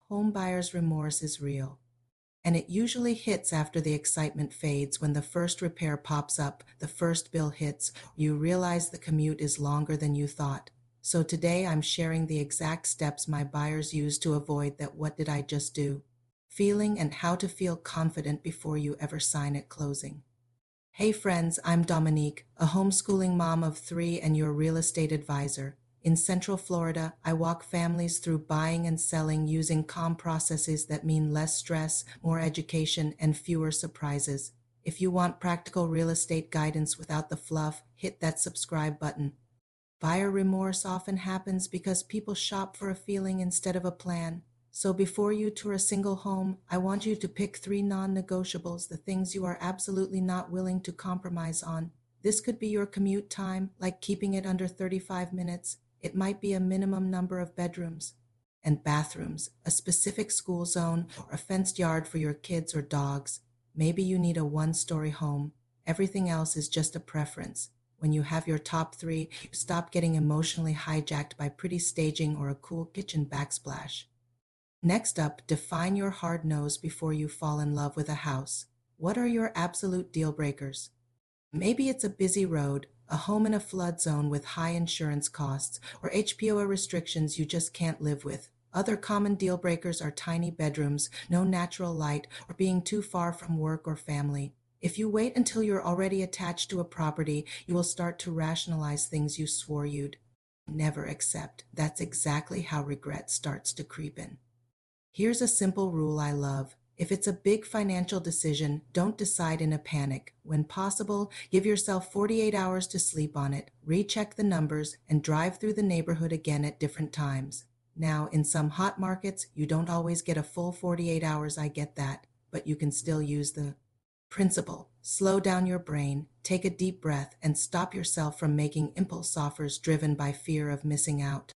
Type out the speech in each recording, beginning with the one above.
Home buyer's remorse is real, and it usually hits after the excitement fades when the first repair pops up, the first bill hits, you realize the commute is longer than you thought. So today I'm sharing the exact steps my buyers use to avoid that "what did I just do" feeling and how to feel confident before you ever sign at closing. Hey friends, I'm Dominique, a homeschooling mom of three and your real estate advisor. In Central Florida, I walk families through buying and selling using calm processes that mean less stress, more education, and fewer surprises. If you want practical real estate guidance without the fluff, hit that subscribe button. Buyer remorse often happens because people shop for a feeling instead of a plan. So before you tour a single home, I want you to pick 3 non-negotiables, the things you are absolutely not willing to compromise on. This could be your commute time, like keeping it under 35 minutes. It might be a minimum number of bedrooms and bathrooms, a specific school zone, or a fenced yard for your kids or dogs. Maybe you need a one-story home. Everything else is just a preference. When you have your top 3, you stop getting emotionally hijacked by pretty staging or a cool kitchen backsplash. Next up, define your hard nose before you fall in love with a house. What are your absolute deal breakers? Maybe it's a busy road, a home in a flood zone with high insurance costs, or HPOA restrictions you just can't live with. Other common deal breakers are tiny bedrooms, no natural light, or being too far from work or family. If you wait until you're already attached to a property, you will start to rationalize things you swore you'd never accept. That's exactly how regret starts to creep in. Here's a simple rule I love. If it's a big financial decision, don't decide in a panic. When possible, give yourself 48 hours to sleep on it, recheck the numbers, and drive through the neighborhood again at different times. Now, in some hot markets, you don't always get a full 48 hours, I get that, but you can still use the principle. Slow down your brain, take a deep breath, and stop yourself from making impulse offers driven by fear of missing out.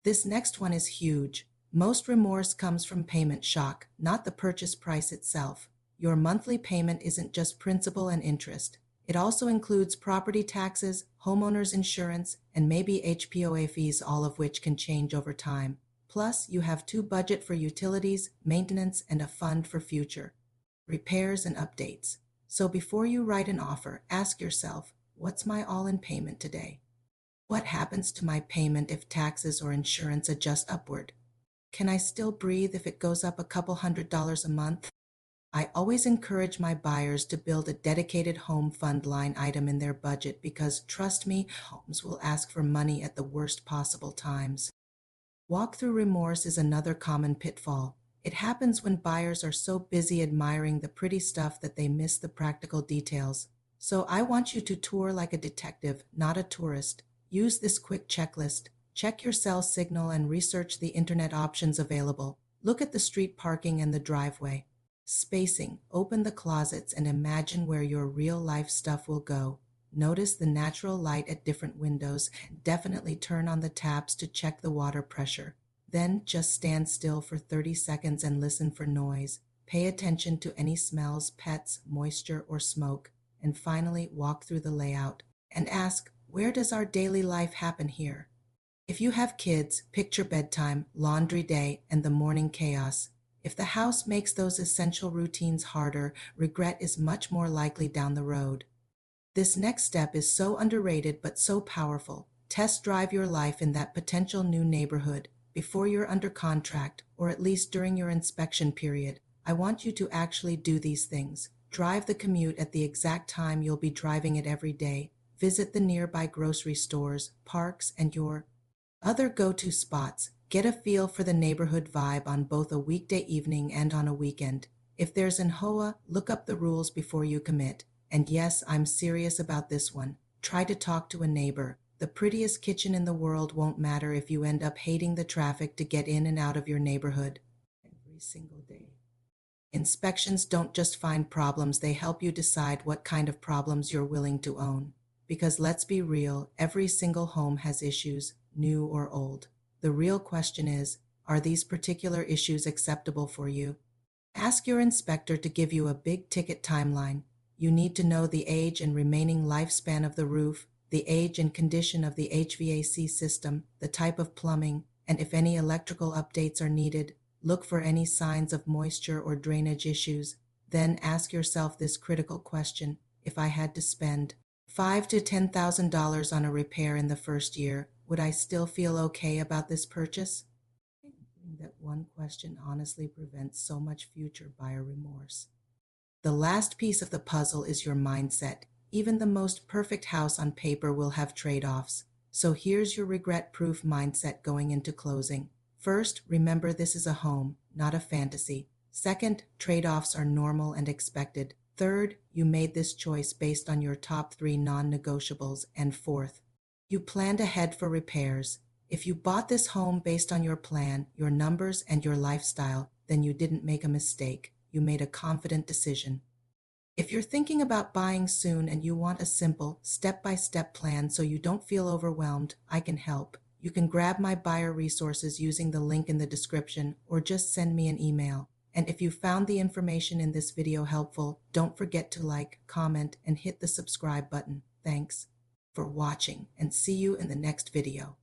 This next one is huge. Most remorse comes from payment shock, not the purchase price itself. Your monthly payment isn't just principal and interest. It also includes property taxes, homeowners insurance, and maybe HPOA fees, all of which can change over time. Plus, you have to budget for utilities, maintenance, and a fund for future repairs and updates. So before you write an offer, ask yourself, what's my all-in payment today? What happens to my payment if taxes or insurance adjust upward? Can I still breathe if it goes up a couple $100s a month? I always encourage my buyers to build a dedicated home fund line item in their budget because, trust me, homes will ask for money at the worst possible times. Walk-through remorse is another common pitfall. It happens when buyers are so busy admiring the pretty stuff that they miss the practical details. So I want you to tour like a detective, not a tourist. Use this quick checklist. Check your cell signal and research the internet options available. Look at the street parking and the driveway. Spacing. Open the closets and imagine where your real-life stuff will go. Notice the natural light at different windows. Definitely turn on the taps to check the water pressure. Then just stand still for 30 seconds and listen for noise. Pay attention to any smells, pets, moisture, or smoke. And finally, walk through the layout and ask, where does our daily life happen here? If you have kids, picture bedtime, laundry day, and the morning chaos. If the house makes those essential routines harder, regret is much more likely down the road. This next step is so underrated but so powerful. Test drive your life in that potential new neighborhood before you're under contract, or at least during your inspection period. I want you to actually do these things. Drive the commute at the exact time you'll be driving it every day. Visit the nearby grocery stores, parks, and your other go-to spots. Get a feel for the neighborhood vibe on both a weekday evening and on a weekend. If there's an HOA, look up the rules before you commit. And yes, I'm serious about this one. Try to talk to a neighbor. The prettiest kitchen in the world won't matter if you end up hating the traffic to get in and out of your neighborhood every single day. Inspections don't just find problems, they help you decide what kind of problems you're willing to own. Because let's be real, every single home has issues, new or old. The real question is, are these particular issues acceptable for you? Ask your inspector to give you a big ticket timeline. You need to know the age and remaining lifespan of the roof, the age and condition of the HVAC system, the type of plumbing, and if any electrical updates are needed. Look for any signs of moisture or drainage issues. Then ask yourself this critical question: if I had to spend $5,000 to $10,000 on a repair in the first year, would I still feel okay about this purchase? That one question honestly prevents so much future buyer remorse. The last piece of the puzzle is your mindset. Even the most perfect house on paper will have trade-offs. So here's your regret-proof mindset going into closing. First, remember this is a home, not a fantasy. Second, trade-offs are normal and expected. Third, you made this choice based on your top 3 non-negotiables. And fourth, you planned ahead for repairs. If you bought this home based on your plan, your numbers, and your lifestyle, then you didn't make a mistake. You made a confident decision. If you're thinking about buying soon and you want a simple, step-by-step plan so you don't feel overwhelmed, I can help. You can grab my buyer resources using the link in the description or just send me an email. And if you found the information in this video helpful, don't forget to like, comment, and hit the subscribe button. Thanks for watching, and see you in the next video.